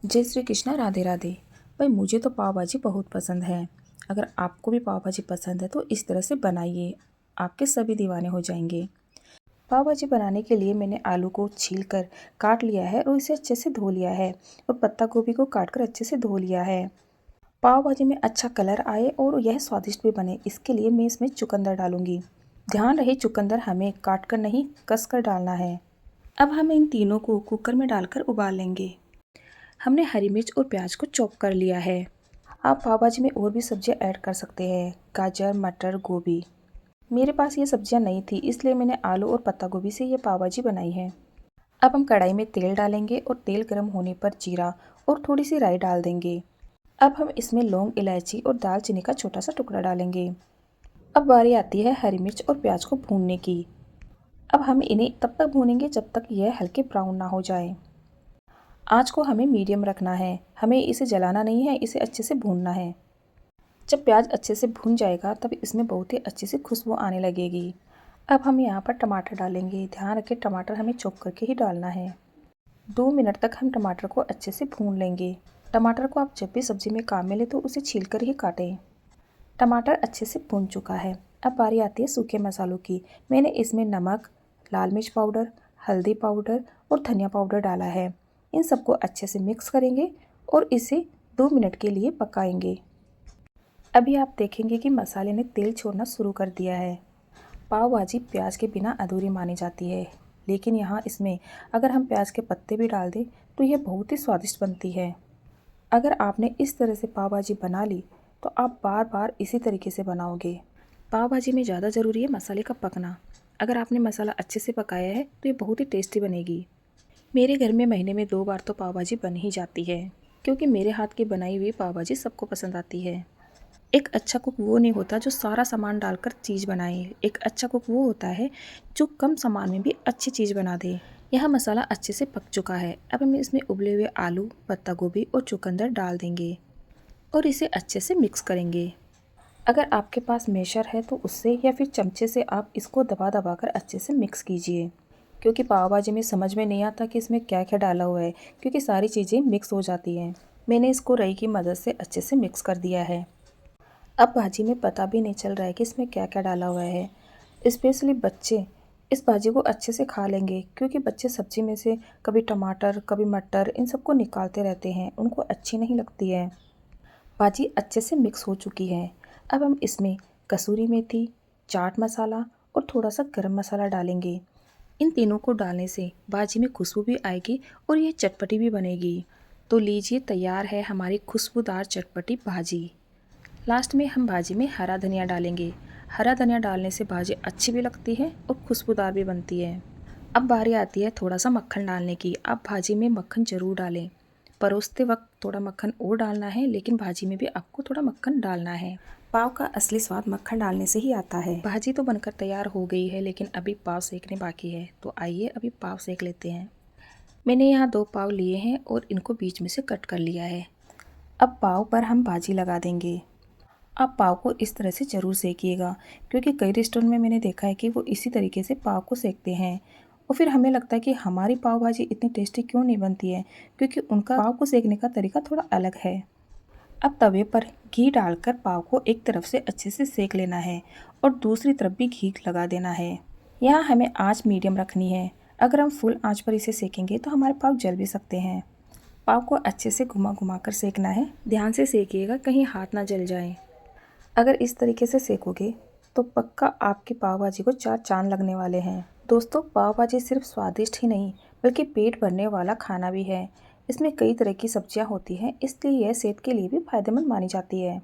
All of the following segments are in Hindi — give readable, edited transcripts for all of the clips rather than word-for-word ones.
जय श्री कृष्णा, राधे राधे। भाई मुझे तो पाव भाजी बहुत पसंद है। अगर आपको भी पाव भाजी पसंद है तो इस तरह से बनाइए, आपके सभी दीवाने हो जाएंगे। पाव भाजी बनाने के लिए मैंने आलू को छील कर काट लिया है और इसे अच्छे से धो लिया है और पत्ता गोभी को काट कर अच्छे से धो लिया है। पाव भाजी में अच्छा कलर आए और यह स्वादिष्ट भी बने, इसके लिए मैं इसमें चुकंदर डालूंगी। ध्यान रहे चुकंदर हमें काट कर नहीं, कस कर डालना है। अब हम इन तीनों को कुकर में डालकर उबाल लेंगे। हमने हरी मिर्च और प्याज को चॉप कर लिया है। आप पाव भाजी में और भी सब्जियां ऐड कर सकते हैं, गाजर, मटर, गोभी। मेरे पास ये सब्जियां नहीं थी, इसलिए मैंने आलू और पत्ता गोभी से ये पाव भाजी बनाई है। अब हम कढ़ाई में तेल डालेंगे और तेल गर्म होने पर जीरा और थोड़ी सी राई डाल देंगे। अब हम इसमें लौंग, इलायची और दालचीनी का छोटा सा टुकड़ा डालेंगे। अब बारी आती है हरी मिर्च और प्याज को भूनने की। अब हम इन्हें तब तक भूनेंगे जब तक यह हल्के ब्राउन ना हो जाए। आँच को हमें मीडियम रखना है, हमें इसे जलाना नहीं है, इसे अच्छे से भूनना है। जब प्याज अच्छे से भून जाएगा तब इसमें बहुत ही अच्छी सी खुशबू आने लगेगी। अब हम यहाँ पर टमाटर डालेंगे। ध्यान रखें टमाटर हमें चॉप करके ही डालना है। 2 मिनट तक हम टमाटर को अच्छे से भून लेंगे। टमाटर को आप जब भी सब्जी में काम में ले तो उसे छील कर ही काटें। टमाटर अच्छे से भून चुका है। अब बारी आती है सूखे मसालों की। मैंने इसमें नमक, लाल मिर्च पाउडर, हल्दी पाउडर और धनिया पाउडर डाला है। इन सबको अच्छे से मिक्स करेंगे और इसे 2 मिनट के लिए पकाएंगे। अभी आप देखेंगे कि मसाले ने तेल छोड़ना शुरू कर दिया है। पाव भाजी प्याज के बिना अधूरी मानी जाती है, लेकिन यहाँ इसमें अगर हम प्याज के पत्ते भी डाल दें तो यह बहुत ही स्वादिष्ट बनती है। अगर आपने इस तरह से पाव भाजी बना ली तो आप बार बार इसी तरीके से बनाओगे। पाव भाजी में ज़्यादा ज़रूरी है मसाले का पकना। अगर आपने मसाला अच्छे से पकाया है तो ये बहुत ही टेस्टी बनेगी। मेरे घर में महीने में 2 बार तो पाव भाजी बन ही जाती है, क्योंकि मेरे हाथ की बनाई हुई पाव भाजी सबको पसंद आती है। एक अच्छा कुक वो नहीं होता जो सारा सामान डालकर चीज़ बनाए। एक अच्छा कुक वो होता है जो कम सामान में भी अच्छी चीज़ बना दे। यह मसाला अच्छे से पक चुका है। अब हम इसमें उबले हुए आलू, पत्ता गोभी और चुकंदर डाल देंगे और इसे अच्छे से मिक्स करेंगे। अगर आपके पास मैशर है तो उससे या फिर चमचे से आप इसको दबा दबा कर अच्छे से मिक्स कीजिए, क्योंकि पाव भाजी में समझ में नहीं आता कि इसमें क्या क्या डाला हुआ है, क्योंकि सारी चीज़ें मिक्स हो जाती हैं। मैंने इसको रही की मदद से अच्छे से मिक्स कर दिया है। अब भाजी में पता भी नहीं चल रहा है कि इसमें क्या क्या डाला हुआ है। स्पेशली बच्चे इस भाजी को अच्छे से खा लेंगे, क्योंकि बच्चे सब्जी में से कभी टमाटर, कभी मटर, इन सबको निकालते रहते हैं, उनको अच्छी नहीं लगती है। भाजी अच्छे से मिक्स हो चुकी है। अब हम इसमें कसूरी मेथी, चाट मसाला और थोड़ा सा गरम मसाला डालेंगे। इन तीनों को डालने से भाजी में खुशबू भी आएगी और यह चटपटी भी बनेगी। तो लीजिए, तैयार है हमारी खुशबूदार चटपटी भाजी। लास्ट में हम भाजी में हरा धनिया डालेंगे। हरा धनिया डालने से भाजी अच्छी भी लगती है और खुशबूदार भी बनती है। अब बारी आती है थोड़ा सा मक्खन डालने की। आप भाजी में मक्खन ज़रूर डालें। परोसते वक्त थोड़ा मक्खन और डालना है, लेकिन भाजी में भी आपको थोड़ा मक्खन डालना है। पाव का असली स्वाद मक्खन डालने से ही आता है। भाजी तो बनकर तैयार हो गई है, लेकिन अभी पाव सेकने बाकी है, तो आइए अभी पाव सेक लेते हैं। मैंने यहाँ 2 पाव लिए हैं और इनको बीच में से कट कर लिया है। अब पाव पर हम भाजी लगा देंगे। आप पाव को इस तरह से ज़रूर सेकिएगा, क्योंकि कई रेस्टोरेंट में मैंने देखा है कि वो इसी तरीके से पाव को सेकते हैं और फिर हमें लगता है कि हमारी पाव भाजी इतनी टेस्टी क्यों नहीं बनती है, क्योंकि उनका पाव को सेकने का तरीका थोड़ा अलग है। अब तवे पर घी डालकर पाव को एक तरफ से अच्छे से सेक लेना है और दूसरी तरफ भी घी लगा देना है। यहाँ हमें आँच मीडियम रखनी है। अगर हम फुल आँच पर इसे सेकेंगे तो हमारे पाव जल भी सकते हैं। पाव को अच्छे से घुमा घुमा कर सेकना है। ध्यान से सेकिएगा, कहीं हाथ ना जल जाए। अगर इस तरीके से सेकोगे तो पक्का आपकी पाव भाजी को 4 चांद लगने वाले हैं। दोस्तों, पाव भाजी सिर्फ स्वादिष्ट ही नहीं बल्कि पेट भरने वाला खाना भी है। इसमें कई तरह की सब्जियां होती हैं, इसलिए यह सेहत के लिए भी फायदेमंद मानी जाती है।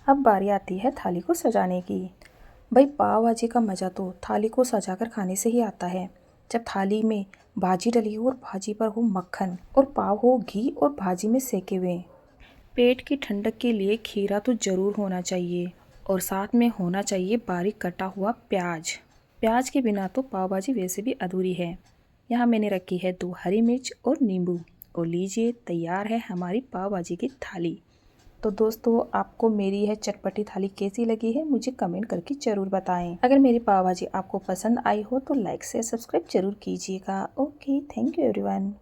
अब बारी आती है थाली को सजाने की। भाई पाव भाजी का मज़ा तो थाली को सजाकर खाने से ही आता है। जब थाली में भाजी डली हो और भाजी पर हो मक्खन और पाव हो घी और भाजी में सेके हुए। पेट की ठंडक के लिए खीरा तो ज़रूर होना चाहिए और साथ में होना चाहिए बारीक कटा हुआ प्याज। प्याज के बिना तो पाव भाजी वैसे भी अधूरी है। यहाँ मैंने रखी है 2 हरी मिर्च और नींबू। और लीजिए, तैयार है हमारी पाव भाजी की थाली। तो दोस्तों, आपको मेरी यह चटपटी थाली कैसी लगी है मुझे कमेंट करके ज़रूर बताएं। अगर मेरी पाव भाजी आपको पसंद आई हो तो लाइक शेयर सब्सक्राइब जरूर कीजिएगा। Okay, thank you everyone.